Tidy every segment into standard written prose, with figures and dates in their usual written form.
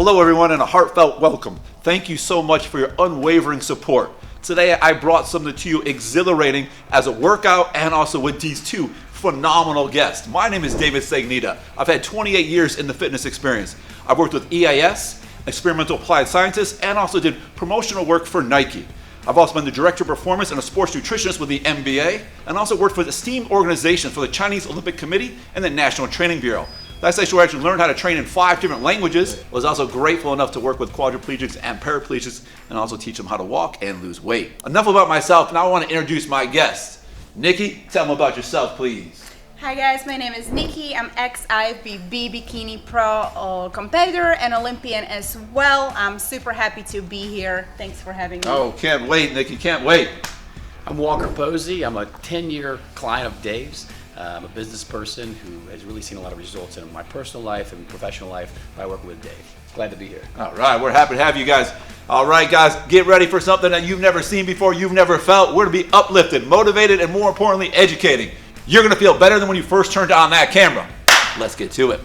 Hello everyone and a heartfelt welcome. Thank you so much for your unwavering support. Today I brought something to you exhilarating as a workout and also with these two phenomenal guests. My name is David Sagnita. I've had 28 years in the fitness experience. I've worked with EIS, experimental applied scientists, and also did promotional work for Nike. I've also been the director of performance and a sports nutritionist with the NBA, and also worked for esteemed organizations for the Chinese Olympic Committee and the National Training Bureau. That's actually where I actually learned how to train in 5 different languages. I was also grateful enough to work with quadriplegics and paraplegics and also teach them how to walk and lose weight. Enough about myself, now I want to introduce my guests. Nikki, tell them about yourself, please. Hi guys, my name is Nikki. I'm ex-IFBB Bikini Pro competitor and Olympian as well. I'm super happy to be here. Thanks for having me. Oh, can't wait, Nikki, can't wait. I'm Walker Posey. I'm a 10-year client of Dave's. I'm a business person who has really seen a lot of results in my personal life and professional life by working with Dave. Glad to be here. All right, we're happy to have you guys. All right, guys, get ready for something that you've never seen before, you've never felt. We're going to be uplifted, motivated, and more importantly, educating. You're going to feel better than when you first turned on that camera. Let's get to it.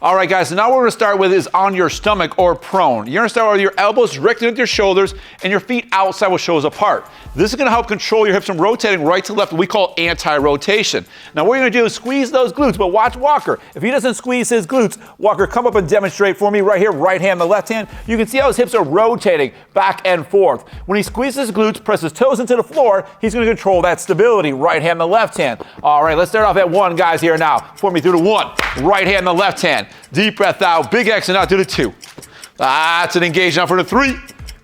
All right, guys, so now what we're gonna start with is on your stomach or prone. You're gonna start with your elbows directly with your shoulders and your feet outside with shoulders apart. This is gonna help control your hips from rotating right to left, what we call anti-rotation. Now what you're gonna do is squeeze those glutes, but watch Walker. If he doesn't squeeze his glutes, Walker, come up and demonstrate for me right here, right hand, the left hand. You can see how his hips are rotating back and forth. When he squeezes his glutes, press his toes into the floor, he's gonna control that stability, right hand, the left hand. All right, let's start off at 1, guys, here now. For me through the 1, right hand, the left hand. Deep breath out, big exhale out to the 2. That's an engage now for the 3.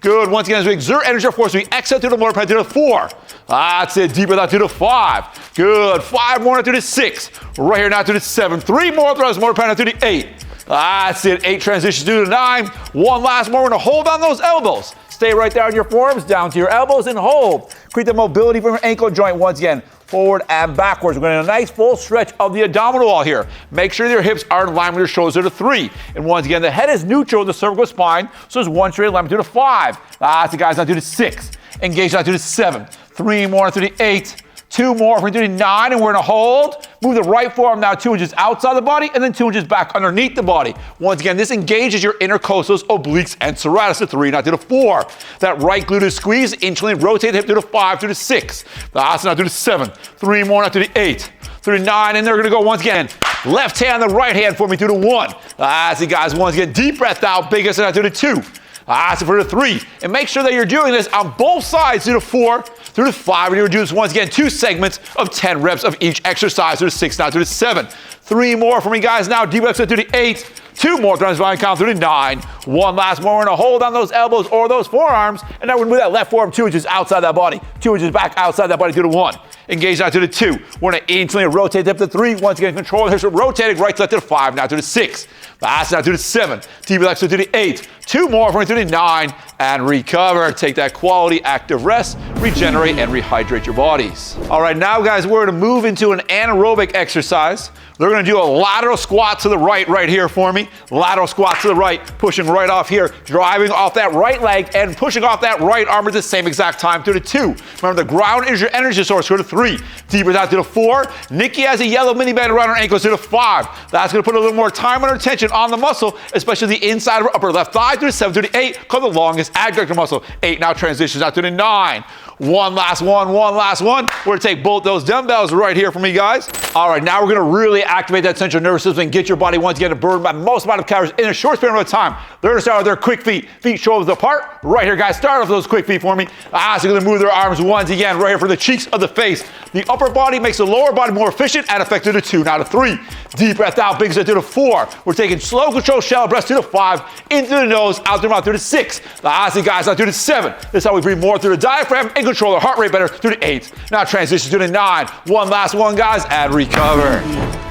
Good, once again, as we exert energy or force, we exhale to the motor pen to the 4. That's it, deep breath out to the 5. Good, 5 more now to the 6. Right here now to the 7. 3 more throws, motor pen out to the 8. That's it, 8 transitions to the 9. 1 last more, we're gonna hold on those elbows. Stay right there on your forearms, down to your elbows and hold. Create the mobility from your ankle joint once again. Forward and backwards. We're going to do a nice full stretch of the abdominal wall here. Make sure your hips are in line with your shoulders to the 3. And once again, the head is neutral with the cervical spine, so there's 1 straight line to the 5. That's it, guys, now to the 6. Engage now to the 7. 3 more to the 8. 2 more, we're gonna do 9, and we're gonna hold. Move the right forearm now 2 inches outside the body, and then 2 inches back underneath the body. Once again, this engages your intercostals, obliques, and serratus to 3, now to the 4. That right glute is squeezed, instantly rotate the hip to the 5, to the 6. That's now to the 7. 3 more, now to the 8. Through the 9, and they're gonna go once again. Left hand, the right hand for me to the 1. That's it, guys, once again, deep breath out, big exhale now to the 2. That's it for the 3. And make sure that you're doing this on both sides to the 4, through the 5. We're going to do this once again, 2 segments of 10 reps of each exercise. To the 6, now to the 7. 3 more for me, guys, now. Deep breaths to the 8. 2 more times volume count through the 9. 1 last more. We're going to hold on those elbows or those forearms. And now we're going to move that left forearm 2 inches outside that body. 2 inches back outside that body to the 1. Engage now to the 2. We're going to instantly rotate the hip to the 3. Once again, control the hips. Rotating right to left to the 5. Now to the 6. That's now to the 7. Deep breaths to the 8. 2 more for me to the 9. And recover. Take that quality active rest. Regenerate and rehydrate your bodies. All right, now guys, we're going to move into an anaerobic exercise. They're going to do a lateral squat to the right here for me. Lateral squat to the right, pushing right off here, driving off that right leg and pushing off that right arm at the same exact time to the 2. Remember, the ground is your energy source to the 3. Deep breath out to the 4. Nikki has a yellow mini band around her ankles to the 5. That's going to put a little more time and attention tension on the muscle, especially the inside of our upper left thigh, through the 7, through the 8, called the longest adductor muscle. 8 now transitions out to the 9. One last one. We're gonna take both those dumbbells right here for me, guys. All right, now we're gonna really activate that central nervous system and get your body once again to burn the most amount of calories in a short span of time. They're gonna start with their quick feet. Feet shoulders apart. Right here, guys, start off those quick feet for me. So you're gonna move their arms once again, right here for the cheeks of the face. The upper body makes the lower body more efficient and effective to 2. Now to 3. Deep breath out, big step to the 4. We're taking slow, controlled, shallow breaths to the 5. Into the nose, out through the mouth to the 6. Guys, out to the 7. This is how we breathe more through the diaphragm and control our heart rate better through the 8. Now transition to the 9. One last one, guys, and recover.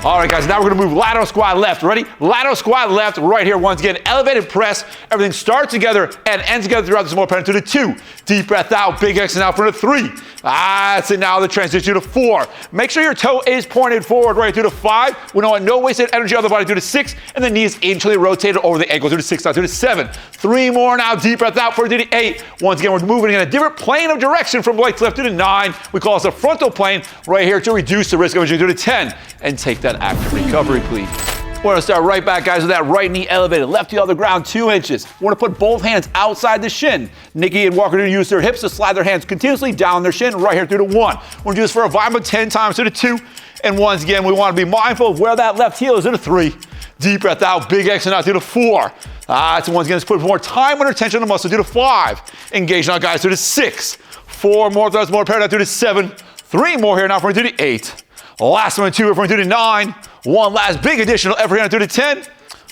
All right, guys, now we're gonna move lateral squat left. Ready? Lateral squat left, right here. Once again, elevated press. Everything starts together and ends together throughout this more pattern to the 2. Deep breath out, big exhale out for the 3. That's it. Now the transition to 4. Make sure your toe is pointed forward right through the 5. We don't want no wasted energy on the body through the 6. And the knees internally rotated over the ankle through the 6, now through the 7. 3 more now. Deep breath out for the 8. Once again, we're moving in a different plane of direction from right to left to the 9. We call this a frontal plane right here to reduce the risk of injury to the 10. And take that active recovery, please. We're gonna start right back, guys, with that right knee elevated, left heel off the ground 2 inches. We're gonna put both hands outside the shin. Nikki and Walker are gonna use their hips to slide their hands continuously down their shin right here through the 1. We're gonna do this for a volume of 10 times to the 2. And once again, we wanna be mindful of where that left heel is to the 3. Deep breath out, big exhale out to the 4. So once again, let's put more time and attention on the muscle to the 5. Engage now, guys, to the 6. 4 more threads, more parallel to the 7. 3 more here now for to the 8. Last one, 2, we're going to the 9. One last big additional effort here to the 10.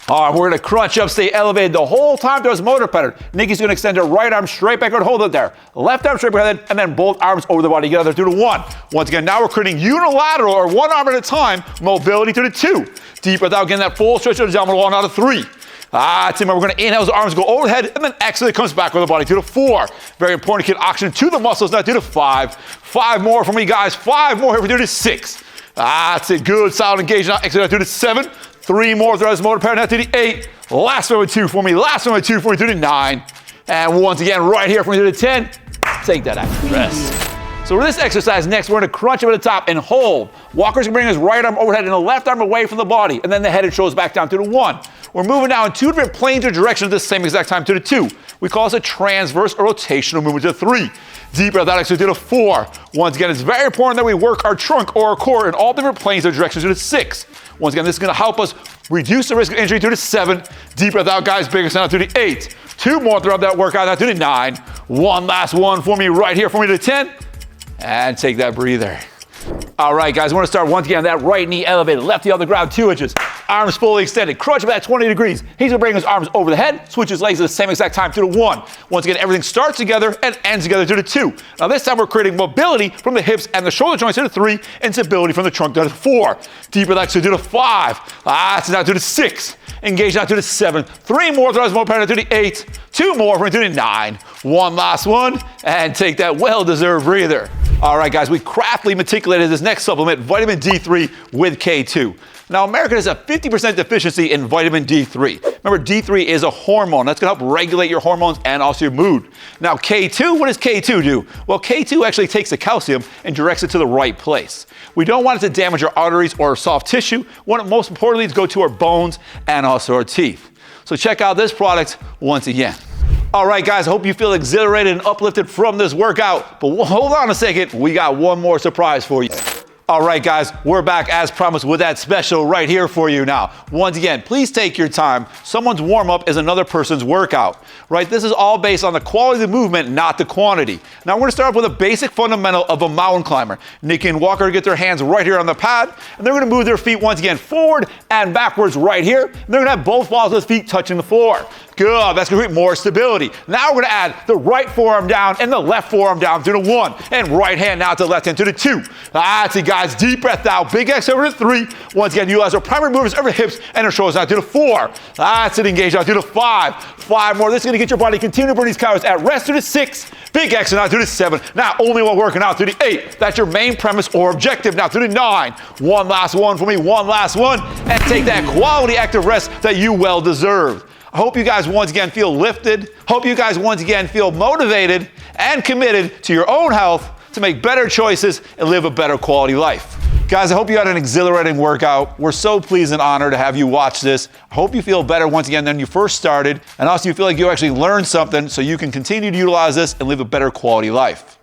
All right, we're going to crunch up, stay elevated the whole time through this motor pattern. Nikki's going to extend her right arm straight backward, hold it there. Left arm straight backward, and then both arms over the body together through the 1. Once again, now we're creating unilateral, or one arm at a time, mobility to the 2. Deep breath out, getting that full stretch of the abdominal wall now to 3. Tim, we're going to inhale as the arms go overhead, and then exhale, it comes back with the body to the 4. Very important to get oxygen to the muscles, now to the 5. 5 more for me, guys. 5 more here for the 6. That's it. Good. Solid engagement. Now exhale to the 7. 3 more throughout this motor pattern. Now to the 8. Last one with 2 for me. Last one with 2 for me to the 9. And once again, right here for me to the 10. Take that active rest. So for this exercise next, we're going to crunch up at the top and hold. Walker's going to bring his right arm overhead and the left arm away from the body. And then the head and shoulders back down to the 1. We're moving now in 2 different planes or directions at the same exact time to the 2. We call this a transverse or rotational movement to the 3. Deep breath out, exhale to the 4. Once again, it's very important that we work our trunk or our core in all different planes or directions to the 6. Once again, this is going to help us reduce the risk of injury to the 7. Deep breath out, guys, big exhale to the 8. 2 more throughout that workout, now to the 9. One last one for me right here for me to the 10. And take that breather. All right, guys, we're going to start once again. That right knee elevated, left heel off the ground 2 inches. Arms fully extended. Crunch up at 20 degrees. He's going to bring his arms over the head, switch his legs at the same exact time to the 1. Once again, everything starts together and ends together to the 2. Now this time we're creating mobility from the hips and the shoulder joints to the 3, and stability from the trunk to the 4. Deep relax to the 5. So now to the 6. Engage now to the 7. 3 more throws, more pattern to the 8. 2 more for to the 9. One last one, and take that well-deserved breather. All right, guys, we craftily meticulated this next supplement, vitamin D3 with K2. Now, America has a 50% deficiency in vitamin D3. Remember, D3 is a hormone. That's going to help regulate your hormones and also your mood. Now, K2, what does K2 do? Well, K2 actually takes the calcium and directs it to the right place. We don't want it to damage our arteries or our soft tissue. We want it most importantly to go to our bones and also our teeth. So check out this product once again. All right, guys, I hope you feel exhilarated and uplifted from this workout. But hold on a second. We got one more surprise for you. All right, guys, we're back as promised with that special right here for you now. Once again, please take your time. Someone's warm-up is another person's workout, right? This is all based on the quality of the movement, not the quantity. Now, we're going to start off with a basic fundamental of a mountain climber. Nikki and Walker get their hands right here on the pad, and they're going to move their feet once again forward and backwards right here. And they're going to have both balls of the feet touching the floor. Good, that's going to create more stability. Now we're going to add the right forearm down and the left forearm down to the 1. And right hand now to the left hand to the 2. That's it, guys. Deep breath out. Big exhale over to 3. Once again, utilize our primary movements over the hips and our shoulders out to the 4. That's it. Engage out to the 5. 5 more. This is going to get your body continue to burn these calories at rest to the 6. Big exhale now to the 7. Now only while working out to the 8. That's your main premise or objective. Now to the 9. One last one for me. One last one. And take that quality active rest that you well deserve. I hope you guys once again feel lifted. Hope you guys once again feel motivated and committed to your own health to make better choices and live a better quality life. Guys, I hope you had an exhilarating workout. We're so pleased and honored to have you watch this. I hope you feel better once again than you first started, and also you feel like you actually learned something so you can continue to utilize this and live a better quality life.